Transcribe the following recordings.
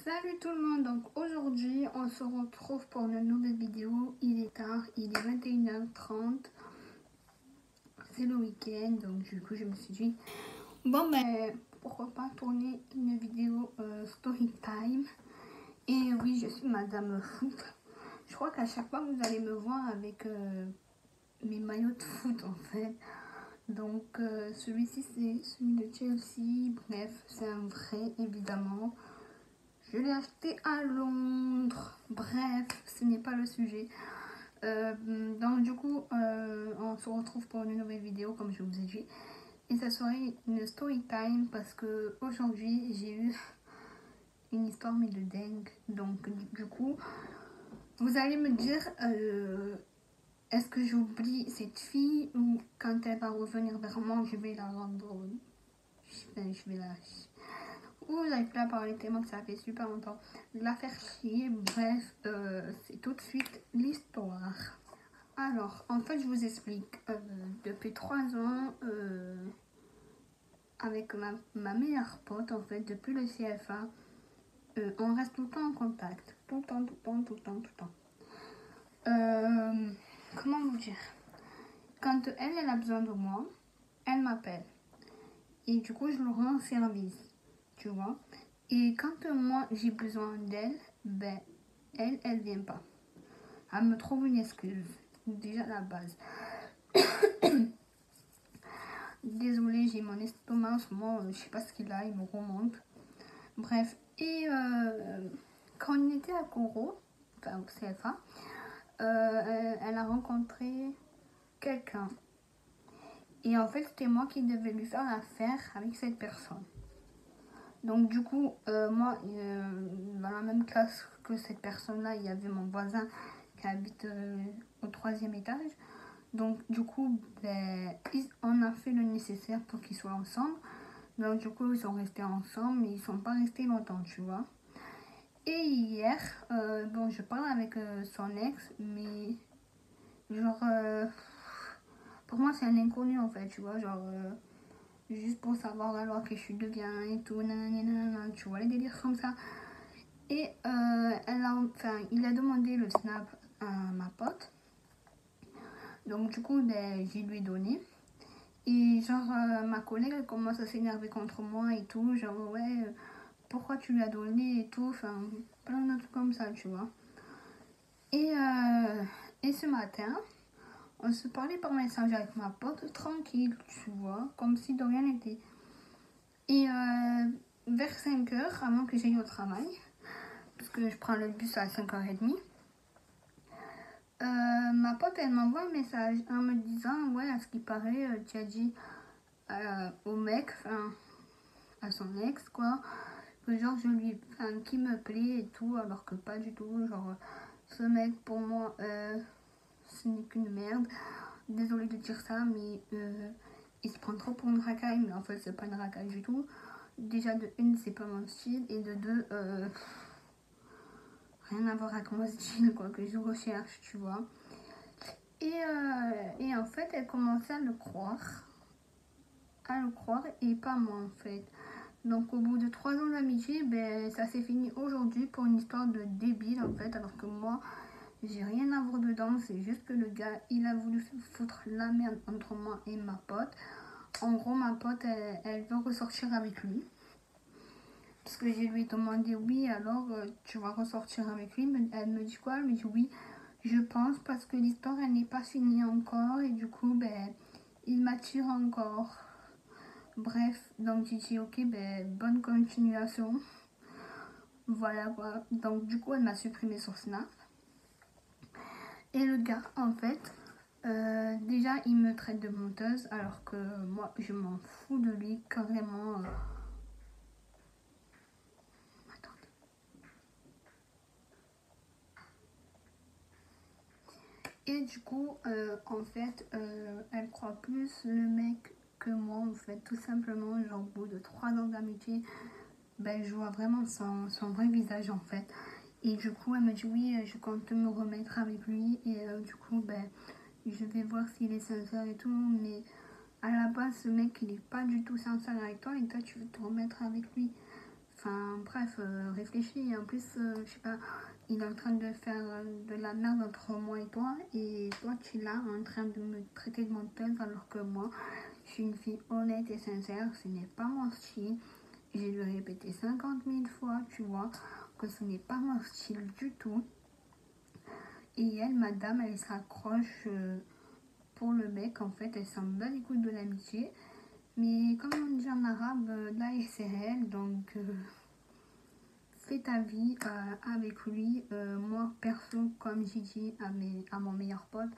Salut tout le monde, donc aujourd'hui on se retrouve pour une nouvelle vidéo. Il est tard, il est 21h30, c'est le week-end, donc du coup je me suis dit bon ben pourquoi pas tourner une vidéo story time. Et oui, je suis Madame Foot. Je crois qu'à chaque fois vous allez me voir avec mes maillots de foot en fait. Donc celui-ci c'est celui de Chelsea, bref c'est un vrai évidemment. Je l'ai acheté à Londres. Bref, ce n'est pas le sujet. Donc du coup, on se retrouve pour une nouvelle vidéo comme je vous ai dit. Et ça serait une story time parce que aujourd'hui j'ai eu une histoire mais de dingue. Donc du coup, vous allez me dire est-ce que j'oublie cette fille ou quand elle va revenir vers moi, je vais la rendre... Je vais la... Ouh, j'arrive plus à parler tellement que ça fait super longtemps. La faire chier, bref, c'est tout de suite l'histoire. Alors, en fait, je vous explique. Depuis 3 ans, avec ma meilleure pote, en fait, depuis le CFA, on reste tout le temps en contact. Tout le temps, tout le temps, tout le temps, tout le temps. Comment vous dire? Quand elle a besoin de moi, elle m'appelle. Et du coup, je lui rends service, tu vois. Et quand moi, j'ai besoin d'elle, ben, elle vient pas. Elle me trouve une excuse. Déjà la base. Désolée, j'ai mon estomac en ce moment, je sais pas ce qu'il a, il me remonte. Bref, et quand on était à Coro, enfin au CFA, elle a rencontré quelqu'un. Et en fait, c'était moi qui devais lui faire l'affaire avec cette personne. Donc du coup, moi, dans la même classe que cette personne-là, il y avait mon voisin qui habite au 3e étage. Donc du coup, ben, on a fait le nécessaire pour qu'ils soient ensemble. Donc du coup, ils sont restés ensemble, mais ils ne sont pas restés longtemps, tu vois. Et hier, bon, je parle avec son ex, mais genre, pour moi, c'est un inconnu en fait, tu vois, genre... juste pour savoir alors que je suis de bien et tout, nanana, tu vois, les délires comme ça. Et il a demandé le snap à ma pote. Donc du coup, ben, je lui ai donné. Et genre, ma collègue, elle commence à s'énerver contre moi et tout. Genre, ouais, pourquoi tu lui as donné et tout. Enfin, plein de trucs comme ça, tu vois. Et ce matin, on se parlait par message avec ma pote, tranquille, tu vois, comme si de rien n'était. Et vers 5h, avant que j'aille au travail, parce que je prends le bus à 5h30, ma pote, elle m'envoie un message en me disant, ouais, à ce qui paraît, tu as dit au mec, enfin, à son ex, quoi, que genre, qui me plaît et tout, alors que pas du tout, genre, ce mec, pour moi, ce n'est qu'une merde. Désolée de dire ça, mais il se prend trop pour une racaille, mais en fait, c'est pas une racaille du tout. Déjà, de une, c'est pas mon style, et de deux, rien à voir avec mon style, quoi, que je recherche, tu vois. Et en fait, elle commençait à le croire, et pas moi, en fait. Donc, au bout de 3 ans d'amitié, ben, ça s'est fini aujourd'hui pour une histoire de débile, en fait, alors que moi, j'ai rien à voir dedans, c'est juste que le gars, il a voulu foutre la merde entre moi et ma pote. En gros, ma pote, elle veut ressortir avec lui. Parce que je lui ai demandé, oui, alors tu vas ressortir avec lui. Elle me dit quoi? Elle me dit oui, je pense, parce que l'histoire, elle n'est pas finie encore. Et du coup, ben, il m'attire encore. Bref, donc j'ai dit, ok, ben, bonne continuation. Voilà quoi. Donc du coup, elle m'a supprimé sur Snap. Et le gars, en fait, déjà, il me traite de menteuse, alors que moi, je m'en fous de lui, carrément. Et du coup, en fait, elle croit plus le mec que moi, en fait, tout simplement. Genre, au bout de 3 ans d'amitié, ben, je vois vraiment son vrai visage, en fait. Et du coup, elle me dit, oui, je compte me remettre avec lui. Et du coup, ben, je vais voir s'il est sincère et tout. Mais à la base, ce mec, il est pas du tout sincère avec toi. Et toi, tu veux te remettre avec lui. Enfin bref, réfléchis. En plus, je sais pas, il est en train de faire de la merde entre moi et toi tu es là en train de me traiter de menteuse alors que moi, je suis une fille honnête et sincère, ce n'est pas mon style. J'ai dû répéter 50 000 fois, tu vois, que ce n'est pas mon style du tout. Et elle, madame, elle s'accroche pour le mec, en fait, elle s'en bat les couilles de l'amitié. Mais comme on dit en arabe, là c'est réel, donc fais ta vie avec lui. Moi, perso, comme j'ai dit à mon meilleur pote,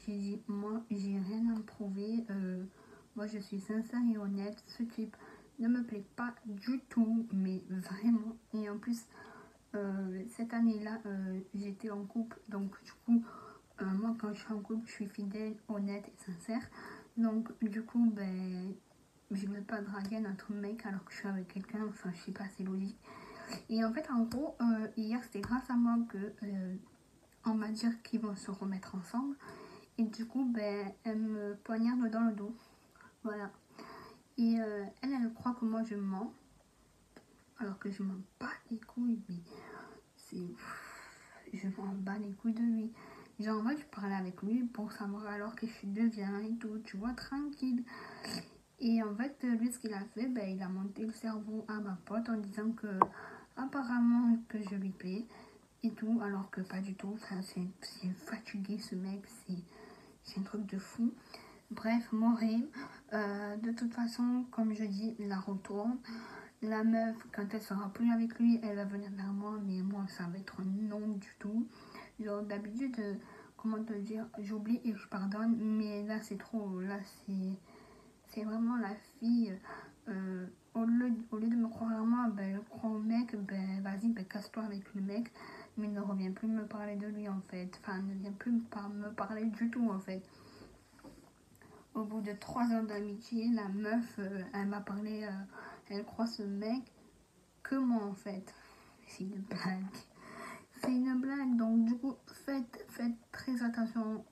j'ai dit, moi, j'ai rien à me prouver. Moi, je suis sincère et honnête. Ce type ne me plaît pas du tout, mais vraiment. Et en plus, cette année-là, j'étais en couple, donc du coup, moi, quand je suis en couple, je suis fidèle, honnête et sincère. Donc, du coup, ben, je ne veux pas draguer notre mec alors que je suis avec quelqu'un. Enfin, je sais pas, c'est logique. Et en fait, en gros, hier, c'était grâce à moi que on m'a dit qu'ils vont se remettre ensemble. Et du coup, ben, elle me poignarde dans le dos. Voilà. Et elle croit que moi, je mens. Alors que je m'en bats les couilles. Mais c'est... Je m'en bats les couilles de lui. Genre, en fait, je parlais avec lui pour savoir alors que je deviens et tout. Tu vois, tranquille. Et en fait, lui, ce qu'il a fait, ben, il a monté le cerveau à ma pote en disant que apparemment que je lui plais et tout, alors que pas du tout. Enfin, c'est fatigué ce mec, c'est un truc de fou. Bref, mon rêve, de toute façon, comme je dis, la retourne. La meuf, quand elle sera plus avec lui, elle va venir vers moi, mais moi, ça va être non du tout. Genre, d'habitude, comment te dire, j'oublie et je pardonne, mais là, c'est trop. Là, c'est vraiment la fille. Au lieu de me croire à moi, ben, je crois au mec, ben, vas-y, ben, casse-toi avec le mec, mais ne reviens plus me parler de lui, en fait. Enfin, ne viens plus me parler du tout, en fait. Au bout de 3 ans d'amitié, la meuf, elle m'a parlé, elle croit ce mec que moi en fait. C'est une blague. C'est une blague, donc du coup, faites très attention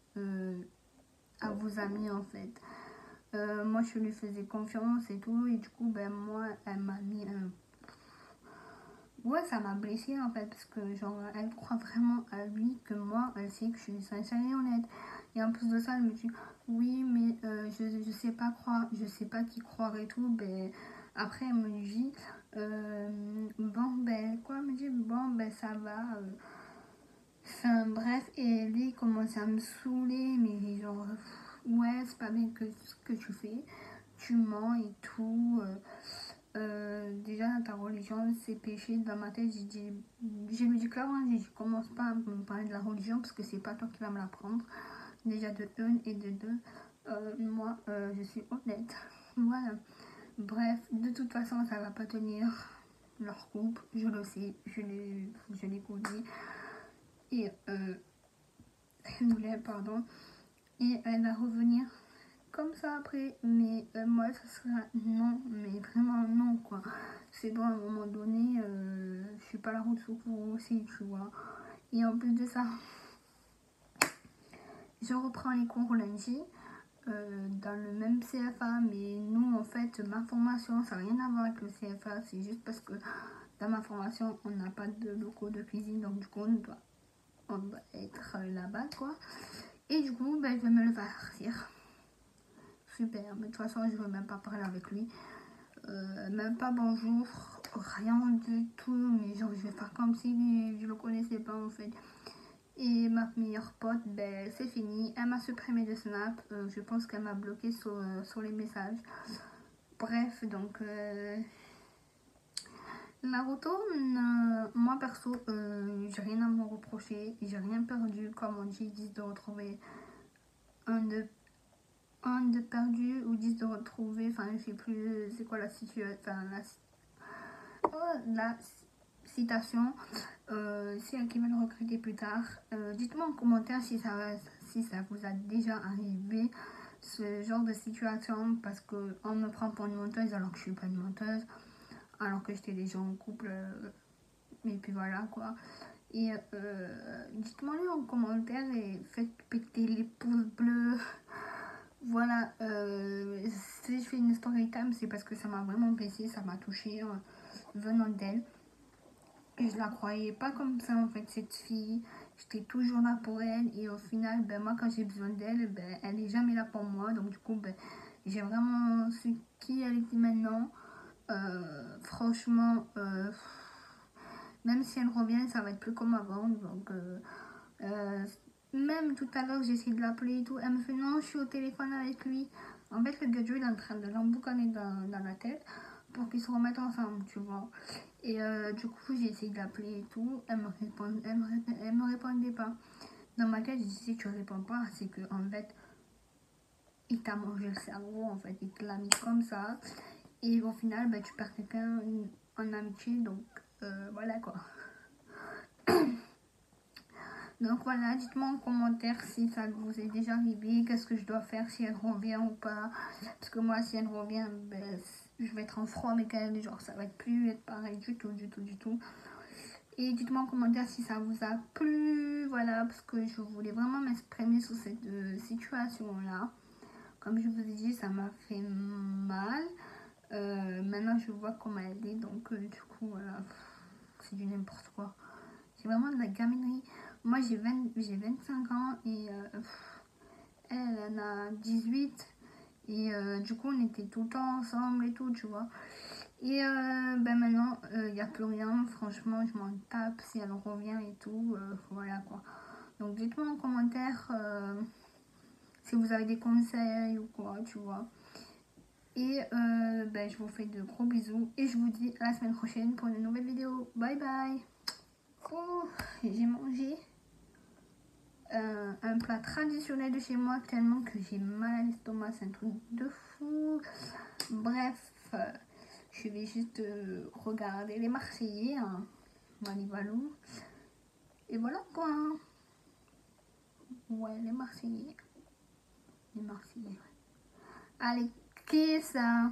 à vos amis en fait. Moi, je lui faisais confiance et tout, et du coup, ben moi, elle m'a mis un... Ouais, ça m'a blessée en fait, parce que genre, elle croit vraiment à lui que moi, elle sait que je suis sincère et honnête. Et en plus de ça, elle me dit, oui, mais je sais pas croire, je sais pas qui croire et tout. Ben, après, elle me dit, bon, ben, quoi, elle me dit, bon, ben, ça va. Enfin, bref, et lui, il commence à me saouler, mais genre, ouais, c'est pas bien que ce que tu fais, tu mens et tout. Déjà dans ta religion c'est péché. Dans ma tête j'ai lui dit clairement, j'ai dit commence pas à me parler de la religion parce que c'est pas toi qui vas me l'apprendre, déjà de une et de deux. Moi je suis honnête. Voilà, bref, de toute façon ça va pas tenir leur couple, je le sais, je l'ai connu. Et pardon, et elle va revenir comme ça après, mais moi ça sera non, mais vraiment non quoi. C'est bon, à un moment donné, je suis pas la route secours aussi, tu vois. Et en plus de ça, je reprends les cours lundi dans le même CFA, mais nous en fait, ma formation ça n'a rien à voir avec le CFA, c'est juste parce que dans ma formation on n'a pas de locaux de cuisine, donc du coup on doit être là-bas quoi. Et du coup, ben, je vais me le farcir. Super, mais de toute façon, je ne vais même pas parler avec lui. Même pas bonjour, rien du tout. Mais genre, je vais faire comme si je le connaissais pas en fait. Et ma meilleure pote, ben, c'est fini. Elle m'a supprimé de Snap. Je pense qu'elle m'a bloqué sur les messages. Bref, donc la retourne. Moi perso, j'ai rien à me reprocher. J'ai rien perdu. Comme on dit, ils disent de retrouver un de perdu ou 10 de retrouver, enfin je sais plus c'est quoi la situation, enfin la citation. Si quelqu'un veut le recruter plus tard, dites-moi en commentaire si ça vous a déjà arrivé ce genre de situation, parce que on me prend pour une menteuse alors que je suis pas une menteuse, alors que j'étais déjà en couple, et puis voilà quoi. Et dites-moi en commentaire et faites péter les pouces bleus. Voilà, si je fais une story time, c'est parce que ça m'a vraiment blessée, ça m'a touchée. venant d'elle. Et je la croyais pas comme ça en fait, cette fille. J'étais toujours là pour elle et au final, ben, moi quand j'ai besoin d'elle, ben, elle est jamais là pour moi. Donc du coup, ben, j'ai vraiment su qui elle était maintenant. Franchement, même si elle revient, ça va être plus comme avant. Donc, même tout à l'heure, j'ai essayé de l'appeler et tout. Elle me fait non, je suis au téléphone avec lui. En fait, le gadget il est en train de l'emboucaner dans la tête pour qu'ils se remettent ensemble, tu vois. Et du coup, j'ai essayé de l'appeler et tout. Elle me répondait pas. Dans ma tête, je dis si tu réponds pas, c'est que en fait, il t'a mangé le cerveau, en fait. Il te l'a mis comme ça. Et au final, ben, tu perds quelqu'un en amitié. Donc, voilà quoi. Donc voilà, dites-moi en commentaire si ça vous est déjà arrivé, qu'est-ce que je dois faire, si elle revient ou pas. Parce que moi, si elle revient, ben, je vais être en froid mécanique, genre ça va être plus être pareil du tout, du tout, du tout. Et dites-moi en commentaire si ça vous a plu, voilà, parce que je voulais vraiment m'exprimer sur cette situation-là. Comme je vous ai dit, ça m'a fait mal. Maintenant, je vois comment elle est, donc du coup, voilà, c'est du n'importe quoi. C'est vraiment de la gaminerie. Moi, j'ai 25 ans et elle en a 18. Et du coup, on était tout le temps ensemble et tout, tu vois. Et ben maintenant, il n'y a plus rien. Franchement, je m'en tape si elle revient et tout. Voilà quoi. Donc, dites-moi en commentaire si vous avez des conseils ou quoi, tu vois. Et ben, je vous fais de gros bisous. Et je vous dis à la semaine prochaine pour une nouvelle vidéo. Bye bye. Oh, j'ai mangé un plat traditionnel de chez moi tellement que j'ai mal à l'estomac, c'est un truc de fou. Bref, je vais juste regarder les Marseillais, hein, Manivalou. Et voilà quoi. Hein. Ouais, les Marseillais. Les Marseillais. Ouais. Allez, qui est ça?